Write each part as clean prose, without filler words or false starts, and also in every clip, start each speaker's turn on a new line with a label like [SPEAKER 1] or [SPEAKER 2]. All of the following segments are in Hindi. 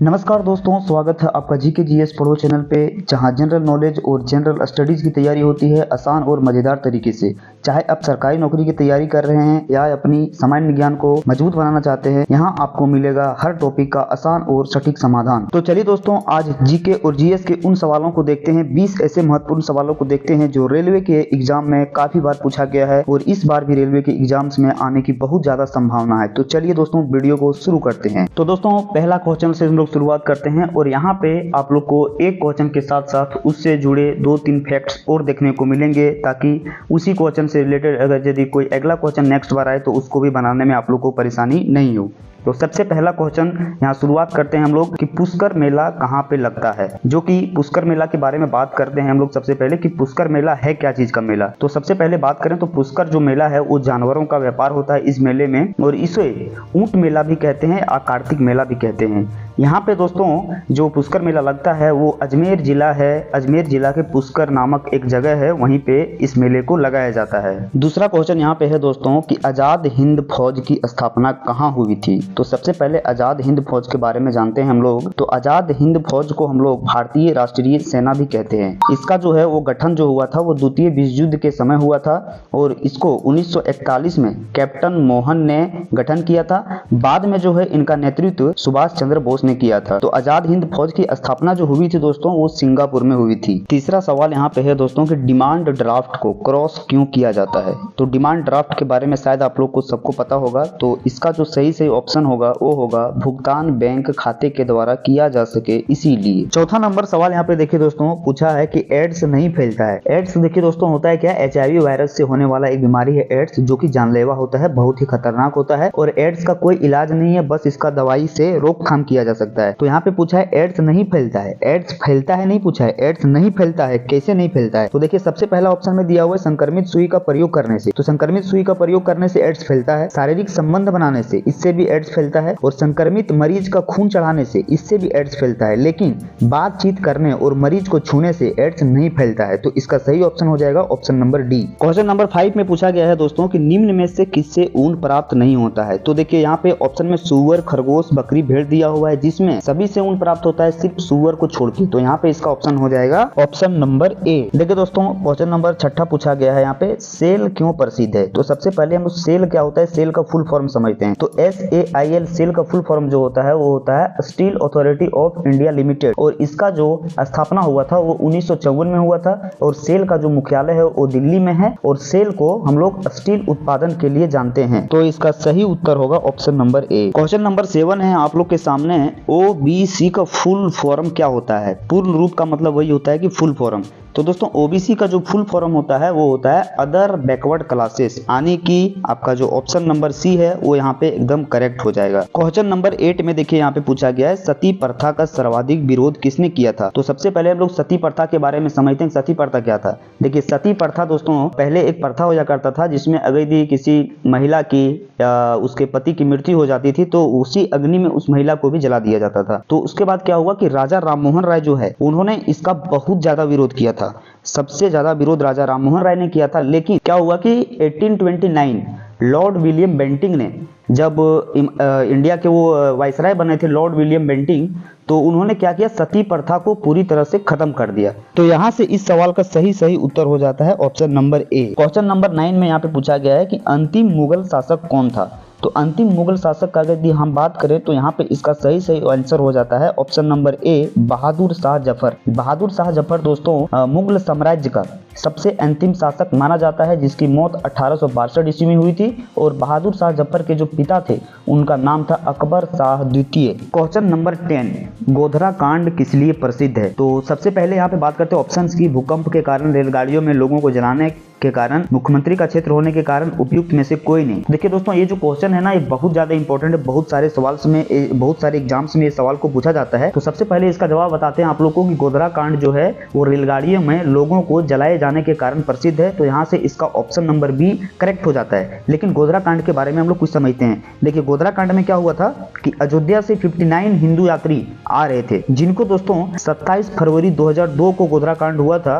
[SPEAKER 1] नमस्कार दोस्तों, स्वागत है आपका जीके जीएस पढ़ो चैनल पे, जहां जनरल नॉलेज और जनरल स्टडीज़ की तैयारी होती है आसान और मज़ेदार तरीके से। चाहे आप सरकारी नौकरी की तैयारी कर रहे हैं या अपनी सामान्य ज्ञान को मजबूत बनाना चाहते हैं, यहां आपको मिलेगा हर टॉपिक का आसान और सटीक समाधान। तो चलिए दोस्तों, आज जीके और जीएस के उन सवालों को देखते हैं। 20 ऐसे महत्वपूर्ण सवालों को देखते हैं जो रेलवे के एग्जाम में काफ़ी बार पूछा गया है और इस बार भी रेलवे के एग्जाम्स में आने की बहुत ज़्यादा संभावना है। तो चलिए दोस्तों, वीडियो को शुरू करते हैं। तो दोस्तों, पहला क्वेश्चन से हम लोग शुरुआत करते हैं और यहाँ पे आप लोग को एक क्वेश्चन के साथ साथ उससे जुड़े 2-3 फैक्ट्स और देखने को मिलेंगे, ताकि उसी क्वेश्चन से रिलेटेड अगर यदि कोई अगला क्वेश्चन नेक्स्ट बार आए तो उसको भी बनाने में आप लोग को परेशानी नहीं हो। तो सबसे पहला क्वेश्चन यहाँ शुरुआत करते हैं हम लोग कि पुष्कर मेला कहाँ पे लगता है। जो कि पुष्कर मेला के बारे में बात करते हैं हम लोग सबसे पहले कि पुष्कर मेला है क्या चीज का मेला। तो सबसे पहले बात करें तो पुष्कर जो मेला है वो जानवरों का व्यापार होता है इस मेले में, और इसे ऊंट मेला भी कहते हैं और कार्तिक मेला भी कहते हैं। यहाँ पे दोस्तों जो पुष्कर मेला लगता है वो अजमेर जिला है। अजमेर जिला के पुष्कर नामक एक जगह है, वहीं पे इस मेले को लगाया जाता है। दूसरा क्वेश्चन यहाँ पे है दोस्तों कि आजाद हिंद फौज की स्थापना कहाँ हुई थी। तो सबसे पहले आजाद हिंद फौज के बारे में जानते हैं हम लोग। तो आजाद हिंद फौज को हम लोग भारतीय राष्ट्रीय सेना भी कहते हैं। इसका जो है वो गठन जो हुआ था वो द्वितीय विश्व युद्ध के समय हुआ था और इसको 1941 में कैप्टन मोहन ने गठन किया था। बाद में जो है इनका नेतृत्व सुभाष चंद्र बोस ने किया था। तो आजाद हिंद फौज की स्थापना जो हुई थी दोस्तों वो सिंगापुर में हुई थी। तीसरा सवाल यहाँ पे है दोस्तों कि डिमांड ड्राफ्ट को क्रॉस क्यों किया जाता है। तो डिमांड ड्राफ्ट के बारे में शायद आप लोग को सबको पता होगा। तो इसका जो सही ऑप्शन होगा वो होगा भुगतान बैंक खाते के द्वारा किया जा सके, इसीलिए। चौथा नंबर सवाल यहाँ पे देखिए दोस्तों, पूछा है कि एड्स नहीं फैलता है। एड्स देखिए दोस्तों होता है क्या, HIV वायरस से होने वाला एक बीमारी है एड्स, जो कि जानलेवा होता है, बहुत ही खतरनाक होता है और एड्स का कोई इलाज नहीं है, बस इसका दवाई से रोकथाम किया जा सकता है। तो यहाँ पे पूछा है एड्स नहीं फैलता है। एड्स फैलता है नहीं पूछा है, एड्स नहीं फैलता है, कैसे नहीं फैलता है। तो देखिए सबसे पहला ऑप्शन में दिया हुआ है संक्रमित सुई का प्रयोग करने से। तो संक्रमित सुई का प्रयोग करने से एड्स फैलता है। शारीरिक संबंध बनाने से, इससे भी एड्स फैलता है। और संक्रमित मरीज का खून चढ़ाने से, इससे भी एड्स फैलता है। लेकिन बातचीत करने और मरीज को छूने से एड्स नहीं फैलता है। तो इसका सही ऑप्शन हो जाएगा option number D. Question number 5 में पूछा गया है दोस्तों कि निम्न में से किससे ऊन प्राप्त नहीं होता है। तो देखिए यहाँ पे ऑप्शन में सुअर, खरगोश, बकरी, भेड़ दिया हुआ है, जिसमें सभी से ऊन प्राप्त होता है सिर्फ सुअर को छोड़ के। तो यहाँ पे इसका ऑप्शन हो जाएगा ऑप्शन नंबर ए। देखिए दोस्तों क्वेश्चन नंबर 6 पूछा गया है यहाँ पे, सेल क्यों प्रसिद्ध है। तो सबसे पहले हम सेल क्या होता है, सेल का फुल फॉर्म समझते हैं। तो SAIL सेल का फुल फॉर्म जो होता है वो होता है steel authority of India limited, और इसका जो स्थापना हुआ था वो 1954 में हुआ था। और सेल का जो मुख्यालय है वो दिल्ली में है, और सेल को हम लोग स्टील उत्पादन के लिए जानते हैं। तो इसका सही उत्तर होगा option number A. Question number 7 है आप लोग के सामने, OBC का फुल फॉर्म क्या होता है। पूर्ण रूप का मतलब वही होता है कि फुल फॉर्म। तो दोस्तों OBC का जो फुल फॉर्म होता है वो होता है अदर बैकवर्ड क्लासेस, यानी कि आपका जो ऑप्शन नंबर सी है वो यहाँ पे एकदम करेक्ट हो जाएगा। क्वेश्चन नंबर 8 में देखिए यहाँ पे पूछा गया है सती प्रथा का सर्वाधिक विरोध किसने किया था। तो सबसे पहले हम लोग सती प्रथा के बारे में समझते हैं। सती प्रथा क्या था। देखिए सती प्रथा दोस्तों पहले एक प्रथा हो जा करता था, जिसमें अगर यदि किसी महिला की या उसके पति की मृत्यु हो जाती थी तो उसी अग्नि में उस महिला को भी जला दिया जाता था। तो उसके बाद क्या हुआ कि राजा राममोहन राय जो है उन्होंने इसका बहुत ज्यादा विरोध किया था। सबसे ज्यादा विरोध राजा राममोहन राय ने किया था। लेकिन क्या हुआ कि 1829 लॉर्ड विलियम बेंटिंग ने, जब इंडिया के वो वाइसराय बने थे लॉर्ड विलियम बेंटिंग, तो उन्होंने क्या किया, सती प्रथा को पूरी तरह से खत्म कर दिया। तो यहाँ से इस सवाल का सही उत्तर हो जाता है option number A. Question number 9 में यहाँ पे पूछा गया है कि अंतिम मुगल शासक कौन था। तो अंतिम मुगल शासक का यदि हम बात करें तो यहाँ पे इसका सही आंसर हो जाता है option number A, Bahadur Shah Zafar. Bahadur Shah Zafar दोस्तों मुगल साम्राज्य का सबसे अंतिम शासक माना जाता है, जिसकी मौत 1862 ईस्वी में हुई थी। और बहादुर शाह जफर के जो पिता थे उनका नाम था अकबर शाह द्वितीय। क्वेश्चन नंबर 10, गोधरा कांड किस लिए प्रसिद्ध है। तो सबसे पहले यहाँ पे बात करते हैं ऑप्शंस की। भूकंप के कारण, रेलगाड़ियों में लोगों को जलाने के कारण, मुख्यमंत्री का क्षेत्र होने के कारण, उपयुक्त में से कोई नहीं। देखिए दोस्तों ये जो क्वेश्चन है ना ये बहुत ज्यादा इंपॉर्टेंट है। बहुत सारे सवाल में, बहुत सारे एग्जाम्स में ये सवाल को पूछा जाता है। तो सबसे पहले इसका जवाब बताते हैं आप लोगों को कि गोधरा कांड जो है वो रेलगाड़ियों में लोगों को जलाए जाने के कारण प्रसिद्ध है, तो यहाँ से इसका ऑप्शन नंबर बी करेक्ट हो जाता है। लेकिन गोधरा कांड के बारे में हम लोग कुछ समझते हैं। देखिए गोधरा कांड में क्या हुआ था कि अयोध्या से 59 हिंदू यात्री आ रहे थे, जिनको दोस्तों 27 फरवरी 2002 को गोधरा कांड हुआ था।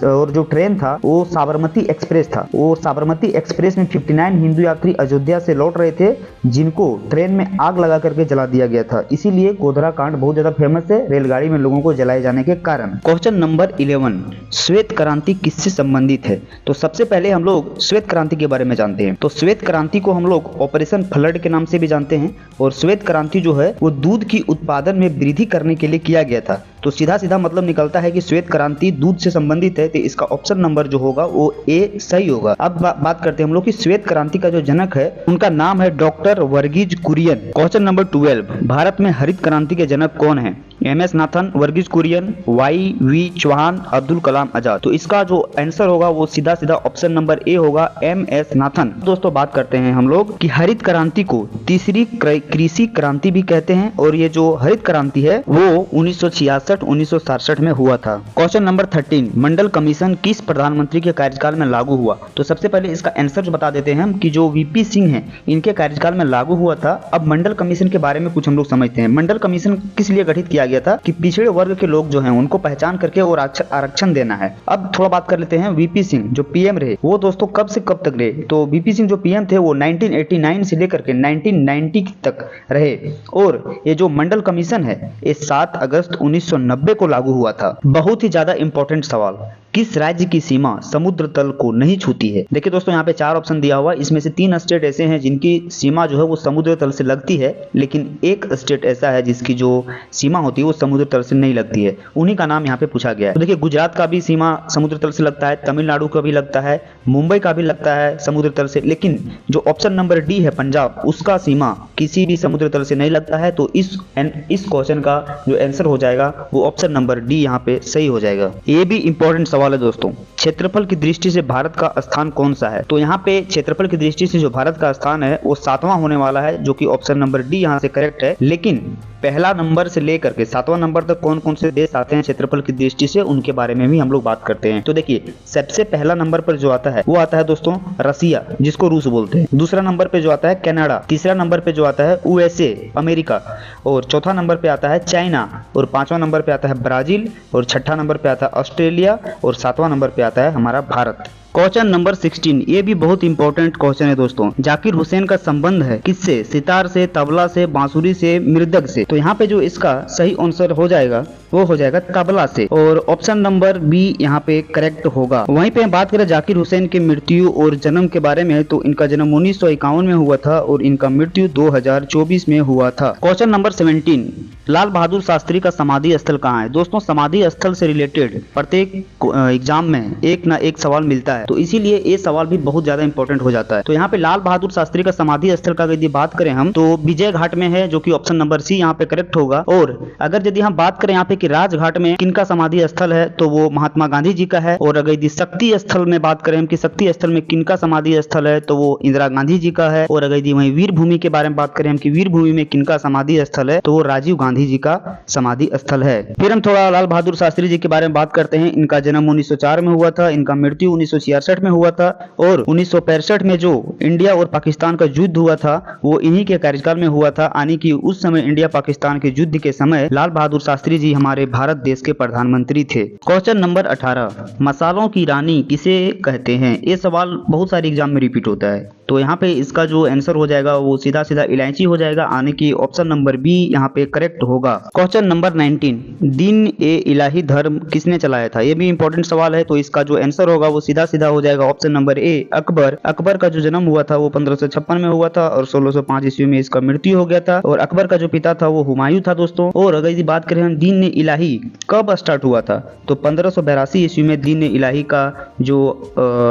[SPEAKER 1] और जो ट्रेन था वो साबरमती एक्सप्रेस था। वो साबरमती एक्सप्रेस में 59 हिंदू यात्री अयोध्या से लौट रहे थे, जिनको ट्रेन में आग लगा करके जला दिया गया था। इसीलिए गोधरा कांड बहुत ज्यादा फेमस है, रेलगाड़ी में लोगों को जलाए जाने के कारण। क्वेश्चन नंबर 11, श्वेत क्रांति किससे संबंधित है? तो सबसे पहले हम लोग श्वेत क्रांति के बारे में जानते हैं। तो श्वेत क्रांति को हम लोग ऑपरेशन फ्लड के नाम से भी जानते हैं। और श्वेत क्रांति जो है वो दूध की उत्पादन में वृद्धि करने के लिए किया गया था। तो सीधा सीधा मतलब निकलता है कि श्वेत क्रांति दूध से संबंधित है, तो इसका ऑप्शन नंबर जो होगा वो ए सही होगा। अब बात करते हैं हम लोग कि श्वेत क्रांति का जो जनक है उनका नाम है doctor Verghese Kurien. Question number 12, Bharat में हरित क्रांति के जनक कौन है? MS Nathan, Verghese Kurien, YV Chauhan, Abdul Kalam Azad. तो इसका जो आंसर होगा वो सीधा सीधा ऑप्शन नंबर ए होगा, MS नाथन। दोस्तों बात करते हैं हम लोग कि हरित क्रांति को तीसरी कृषि क्रांति भी कहते हैं, और ये जो हरित क्रांति है वो 1966-1967 में हुआ था। क्वेश्चन नंबर 13, मंडल कमीशन किस प्रधानमंत्री के कार्यकाल में लागू हुआ? तो सबसे पहले इसका आंसर जो बता देते हैं हम कि जो VP सिंह हैं इनके कार्यकाल में लागू हुआ था। अब मंडल कमीशन के बारे में कुछ हम लोग समझते हैं। मंडल कमीशन किस लिए गठित किया गया था कि पिछड़े वर्ग के लोग जो हैं उनको पहचान करके और आरक्षण देना है। अब थोड़ा बात कर लेते हैं VP सिंह जो PM रहे, वो दोस्तों कब से कब तक रहे? तो VP सिंह जो PM थे वो 1989 से लेकर के 1990 तक रहे। और ये जो मंडल कमीशन है ये 7 अगस्त 1990 को लागू हुआ था। बहुत ही ज्यादा इंपॉर्टेंट सवाल, किस राज्य की सीमा समुद्र तल को नहीं छूती है? देखिए दोस्तों यहाँ पे 4 ऑप्शन दिया हुआ है, इसमें से 3 स्टेट ऐसे हैं जिनकी सीमा जो है वो समुद्र तल से लगती है, लेकिन एक स्टेट ऐसा है जिसकी जो सीमा होती है वो समुद्र तल से नहीं लगती है। उन्हीं का नाम यहाँ पे पूछा गया है। तो देखिए गुजरात का भी सीमा समुद्र तल से लगता है, तमिलनाडु का भी लगता है, मुंबई का भी लगता है समुद्र तल से, लेकिन जो ऑप्शन नंबर डी है पंजाब, उसका सीमा किसी भी समुद्र तल से नहीं लगता है। तो इस क्वेश्चन का जो आंसर हो जाएगा वो ऑप्शन नंबर डी यहाँ पे सही हो जाएगा। ये भी इंपॉर्टेंट सवाल है दोस्तों। क्षेत्रफल की दृष्टि से भारत का स्थान कौन सा है? तो यहाँ पे क्षेत्रफल की दृष्टि से जो भारत का स्थान है वो 7वां होने वाला है, जो कि ऑप्शन नंबर डी यहाँ से करेक्ट है। लेकिन पहला नंबर से लेकर के 7वां नंबर तक कौन कौन से देश आते हैं क्षेत्रफल की दृष्टि से, उनके बारे में भी हम लोग बात करते हैं। तो देखिए सबसे पहला नंबर पर जो आता है वो आता है दोस्तों रसिया, जिसको रूस बोलते हैं। दूसरा नंबर पे जो आता है कनाडा, तीसरा नंबर पे जो आता है USA अमेरिका, और चौथा नंबर पे आता है चाइना, और 5वां नंबर पे आता है ब्राजील, और 6ठा नंबर पे आता है ऑस्ट्रेलिया, और 7वां नंबर पे आता है हमारा भारत। क्वेश्चन नंबर 16, ये भी बहुत इंपॉर्टेंट क्वेश्चन है दोस्तों। जाकिर हुसैन का संबंध है किससे? सितार से, तबला से, बांसुरी से, मृदंग से। तो यहाँ पे जो इसका सही आंसर हो जाएगा वो हो जाएगा तबला से, और ऑप्शन नंबर बी यहाँ पे करेक्ट होगा। वहीं पे बात करें जाकिर हुसैन की मृत्यु और जन्म के बारे में, तो इनका जन्म 1951 में हुआ था और इनका मृत्यु 2024 में हुआ था। क्वेश्चन नंबर 17, लाल बहादुर शास्त्री का समाधि स्थल कहाँ है? दोस्तों समाधि स्थल से रिलेटेड प्रत्येक एग्जाम में एक ना एक सवाल मिलता है, तो इसीलिए ये सवाल भी बहुत ज्यादा इंपॉर्टेंट हो जाता है। तो यहाँ पे लाल बहादुर शास्त्री का समाधि स्थल का यदि बात करें हम, तो विजय घाट में है, जो कि ऑप्शन नंबर सी यहाँ पे करेक्ट होगा। और अगर यदि हम बात करें यहाँ पे कि राजघाट में किनका समाधि स्थल है, तो वो महात्मा गांधी जी का है। और अगर यदि शक्ति स्थल में बात करें हम कि शक्ति स्थल में किनका समाधि स्थल है, तो वो इंदिरा गांधी जी का है। और अगर यदि वहीं वीर भूमि के बारे में बात करें हम कि वीर भूमि में किनका समाधि स्थल है, तो वो राजीव गांधी जी का समाधि स्थल है। फिर हम थोड़ा लाल बहादुर शास्त्री जी के बारे में बात करते हैं। इनका जन्म 1904 में हुआ था, इनका मृत्यु 1966 में हुआ था, और 1965 में जो इंडिया और पाकिस्तान का युद्ध हुआ था वो इन्हीं के कार्यकाल में हुआ था। यानी कि उस समय इंडिया पाकिस्तान के युद्ध के समय लाल बहादुर शास्त्री जी हमारे भारत देश के प्रधानमंत्री थे। क्वेश्चन नंबर 18, मसालों की रानी किसे कहते हैं? ये सवाल बहुत सारे एग्जाम में रिपीट होता है, तो यहाँ पे इसका जो आंसर हो जाएगा वो सीधा सीधा इलायची हो जाएगा, यानी कि ऑप्शन नंबर बी यहाँ पे करेक्ट होगा। क्वेश्चन नंबर 19, दिन ए इलाही धर्म किसने चलाया था? ये भी इंपॉर्टेंट सवाल है, तो इसका जो आंसर होगा वो सीधा सीधा हो जाएगा option number A Akbar. Akbar का जो जन्म हुआ था वो 1556 में हुआ था और 1605 ईस्वी में इसका मृत्यु हो गया था। और अकबर का जो पिता था वो हुमायूं था दोस्तों। और अगर यदि बात करें हम दीन इलाही कब स्टार्ट हुआ था, तो 1582 ईस्वी में दीन इलाही का जो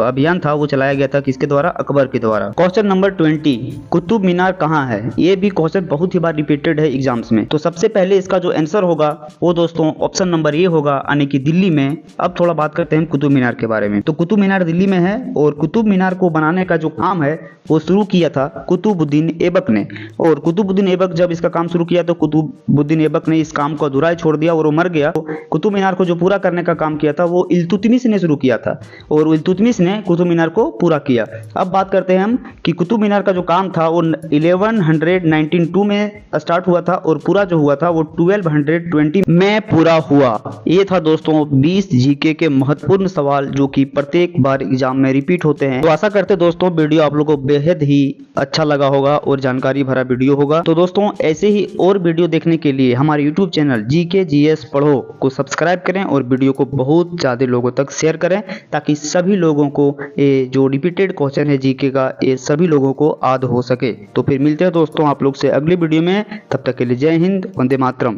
[SPEAKER 1] अभियान था वो चलाया गया था, किसके द्वारा? अकबर के द्वारा। क्वेश्चन नंबर 20, कुतुब मीनार कहाँ है? ये भी क्वेश्चन बहुत ही बार रिपीटेड है एग्जाम्स में, तो सबसे पहले इसका जो आंसर होगा वो दोस्तों ऑप्शन नंबर ए होगा, यानी कि दिल्ली में। अब थोड़ा बात करते हैं कुतुब मीनार के बारे में। तो कुतुब मीनार दिल्ली में है, और कुतुब मीनार को बनाने का जो काम है वो शुरू किया था कुतुबुद्दीन ऐबक ने। और कुतुबुद्दीन ऐबक जब इसका काम शुरू किया तो कुतुबुद्दीन ऐबक ने इस काम को अधूरा छोड़ दिया और वो मर गया। तो कुतुब मीनार को जो पूरा करने का काम किया था वो इल्तुतमिश ने शुरू किया था और इल्तुतमिश ने कुतुब मीनार को पूरा किया। अब बात करते हैं हम कि कुतुब मीनार का जो काम था वो 1192 में स्टार्ट हुआ था और पूरा जो हुआ था वो 1220 में पूरा हुआ। ये था दोस्तों 20 जीके के महत्वपूर्ण सवाल जो कि प्रत्येक बार एग्जाम में रिपीट होते हैं। तो आशा करते दोस्तों वीडियो आप लोगों को बेहद ही अच्छा लगा होगा और जानकारी भरा वीडियो होगा। तो दोस्तों ऐसे ही और वीडियो देखने के लिए हमारे यूट्यूब चैनल जीके जीएस पढ़ो को सब्सक्राइब करें और वीडियो को बहुत ज्यादा लोगों तक शेयर करें ताकि सभी लोगों को ये जो रिपीटेड क्वेश्चन है जीके का ये सभी लोगों को याद हो सके। तो फिर मिलते हैं दोस्तों आप लोग से अगली वीडियो में, तब तक के लिए जय हिंद, वंदे मातरम।